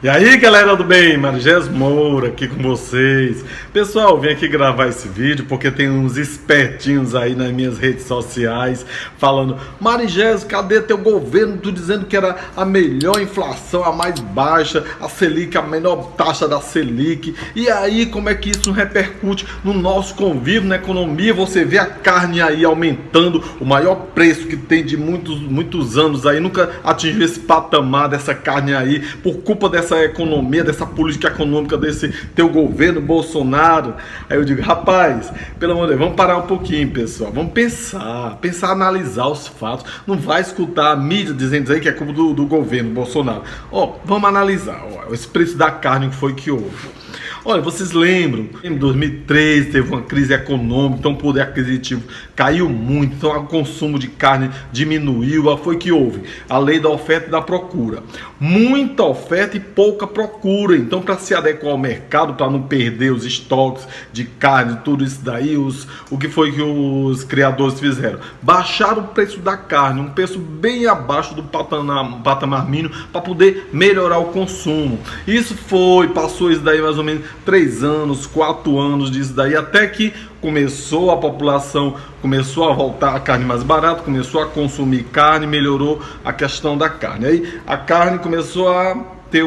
E aí, galera do bem, Marigés Moura aqui com vocês. Pessoal, vim aqui gravar esse vídeo porque tem uns espertinhos aí nas minhas redes sociais falando: Marigés, cadê teu governo? Tu dizendo que era a melhor inflação, a mais baixa, a Selic, a menor taxa da Selic. E aí, como é que isso repercute no nosso convívio, na economia? Você vê a carne aí aumentando, o maior preço que tem de muitos anos aí, nunca atingiu esse patamar dessa carne aí, por culpa dessa economia, dessa política econômica desse teu governo Bolsonaro. Aí eu digo: rapaz, pelo amor de Deus, vamos parar um pouquinho, pessoal, vamos pensar, analisar os fatos. Não vai escutar a mídia dizendo aí que é culpa do governo Bolsonaro. Vamos analisar esse preço da carne que foi que houve. Olha, vocês lembram, em 2013 teve uma crise econômica, então o poder aquisitivo caiu muito, então o consumo de carne diminuiu. Foi que houve a lei da oferta e da procura, muita oferta e pouca procura. Então, para se adequar ao mercado, para não perder os estoques de carne, tudo isso daí, o que foi que os criadores fizeram? Baixaram o preço da carne, um preço bem abaixo do patamar mínimo, para poder melhorar o consumo. Passou isso daí mais ou menos 3 anos, 4 anos disso daí, até que a população começou a voltar a carne mais barata, começou a consumir carne, melhorou a questão da carne. Aí a carne começou a ter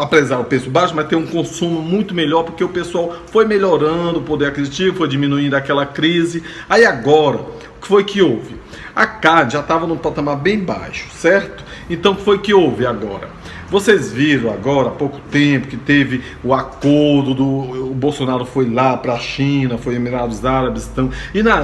apesar do preço baixo, mas ter um consumo muito melhor, porque o pessoal foi melhorando o poder aquisitivo, foi diminuindo aquela crise. Aí agora, o que foi que houve? A carne já estava num patamar bem baixo, certo? Então o que foi que houve agora? Vocês viram agora, há pouco tempo, que teve o acordo o Bolsonaro foi lá para a China, foi Emirados Árabes, e lá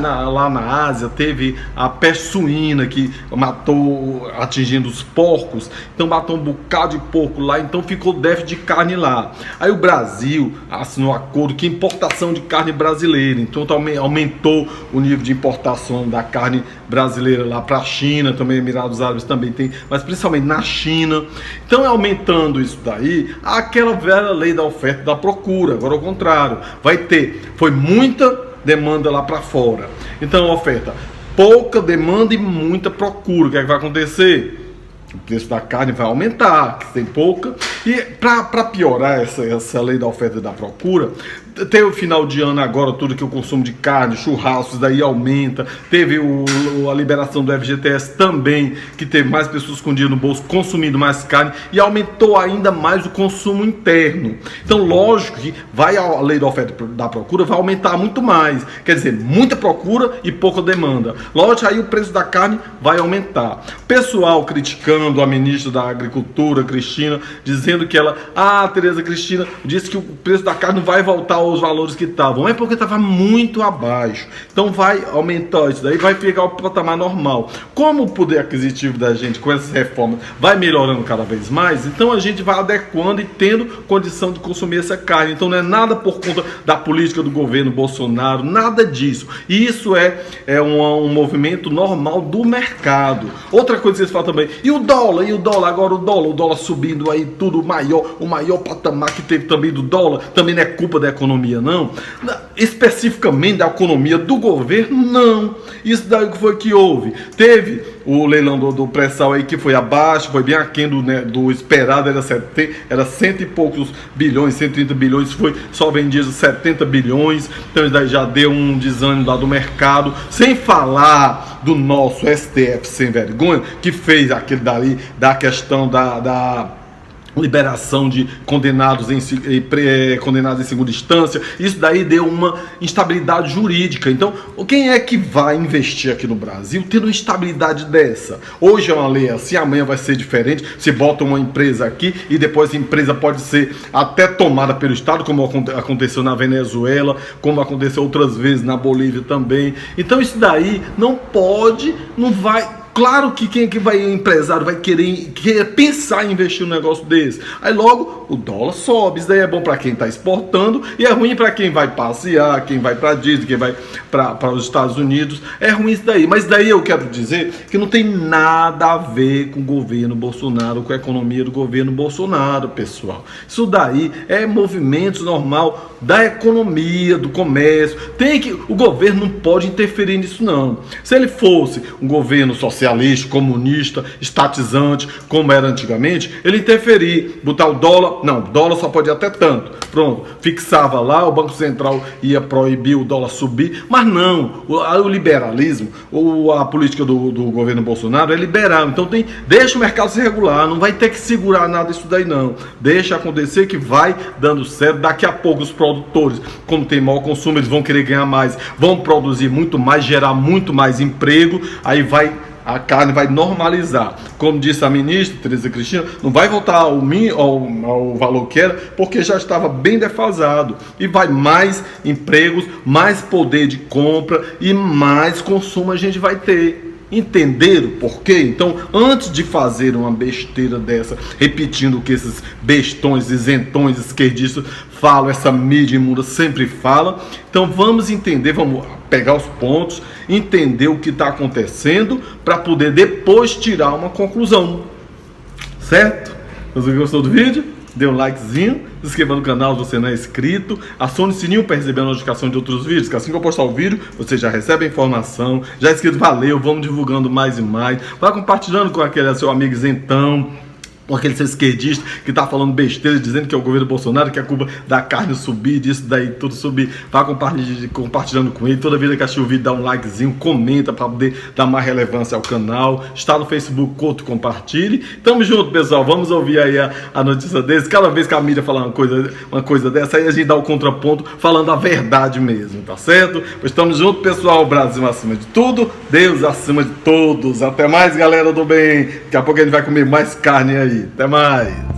na Ásia teve a peste suína que matou, atingindo os porcos, então matou um bocado de porco lá, então ficou déficit de carne lá. Aí o Brasil assinou um acordo que importação de carne brasileira, então aumentou o nível de importação da carne brasileira lá para a China, também Emirados Árabes também tem, mas principalmente na China. Então aumentando isso daí, aquela velha lei da oferta e da procura. Agora ao contrário, foi muita demanda lá para fora, então oferta, pouca demanda e muita procura. O que é que vai acontecer? O preço da carne vai aumentar, que tem pouca. E para piorar essa lei da oferta e da procura, tem o final de ano agora, tudo que o consumo de carne, churrascos, daí aumenta. Teve a liberação do FGTS também, que teve mais pessoas com dinheiro no bolso consumindo mais carne, e aumentou ainda mais o consumo interno. Então lógico que a lei da oferta e da procura vai aumentar muito mais, quer dizer, muita procura e pouca demanda. Lógico, aí o preço da carne vai aumentar. O pessoal criticando a ministra da Agricultura, Cristina, dizendo que Tereza Cristina disse que o preço da carne não vai voltar aos valores que estavam, é porque estava muito abaixo, então vai aumentar isso daí, vai pegar o patamar normal. Como o poder aquisitivo da gente com essas reformas vai melhorando cada vez mais, então a gente vai adequando e tendo condição de consumir essa carne. Então não é nada por conta da política do governo Bolsonaro, nada disso. Isso é um movimento normal do mercado. Outra coisa que vocês falam também, e o dólar agora, o dólar subindo aí, tudo o maior patamar que teve também do dólar, também não é culpa da economia, não, especificamente da economia do governo, não. Isso daí que foi que houve. Teve o leilão do pré-sal aí que foi abaixo, foi bem aquém do esperado, era 100 e poucos bilhões, 130 bilhões, foi só vendido 70 bilhões, então isso daí já deu um desânimo lá do mercado, sem falar do nosso STF sem vergonha, que fez aquele dali, da questão da liberação de condenados em segunda instância. Isso daí deu uma instabilidade jurídica. Então, quem é que vai investir aqui no Brasil tendo uma instabilidade dessa? Hoje é uma lei assim, amanhã vai ser diferente. Se bota uma empresa aqui e depois a empresa pode ser até tomada pelo Estado, como aconteceu na Venezuela, como aconteceu outras vezes na Bolívia também. Então isso daí não vai. Claro que quem é que empresário vai querer pensar em investir num negócio desse? Aí logo o dólar sobe. Isso daí é bom para quem está exportando e é ruim para quem vai passear, quem vai para Disney, quem vai para os Estados Unidos. É ruim isso daí. Mas daí eu quero dizer que não tem nada a ver com o governo Bolsonaro, com a economia do governo Bolsonaro, pessoal. Isso daí é movimento normal da economia, do comércio. O governo não pode interferir nisso, não. Se ele fosse um governo social, socialista, comunista, estatizante, como era antigamente, ele interferir, botar o dólar, não, o dólar só pode ir até tanto, pronto, fixava lá, o Banco Central ia proibir o dólar subir, mas não, o liberalismo, ou a política do governo Bolsonaro é liberal, então deixa o mercado se regular, não vai ter que segurar nada isso daí não, deixa acontecer que vai dando certo, daqui a pouco os produtores, como tem maior consumo, eles vão querer ganhar mais, vão produzir muito mais, gerar muito mais emprego, aí a carne vai normalizar. Como disse a ministra Tereza Cristina, não vai voltar ao valor que era, porque já estava bem defasado. E vai mais empregos, mais poder de compra e mais consumo a gente vai ter. Entenderam por quê? Então, antes de fazer uma besteira dessa, repetindo o que esses bestões, isentões, esquerdistas falam, essa mídia imunda sempre fala, então vamos entender, vamos pegar os pontos, entender o que está acontecendo, para poder depois tirar uma conclusão. Certo? Você gostou do vídeo? Dê um likezinho, se inscreva no canal se você não é inscrito, acione o sininho para receber a notificação de outros vídeos, que assim que eu postar o vídeo, você já recebe a informação. Já é inscrito, valeu, vamos divulgando mais e mais. Vai compartilhando com aquele seu amigo isentão, com aquele seu esquerdista que tá falando besteira, dizendo que é o governo Bolsonaro, que é a culpa da carne subir, disso daí tudo subir. Vai compartilhando com ele. Toda vez que assistir o vídeo, dá um likezinho, comenta para poder dar mais relevância ao canal. Está no Facebook, curto, compartilhe. Tamo junto, pessoal. Vamos ouvir aí a notícia desse. Cada vez que a mídia fala uma coisa dessa, aí a gente dá o contraponto falando a verdade mesmo, tá certo? Pois estamos juntos, pessoal. Brasil acima de tudo, Deus acima de todos. Até mais, galera do bem. Daqui a pouco a gente vai comer mais carne aí. Até mais.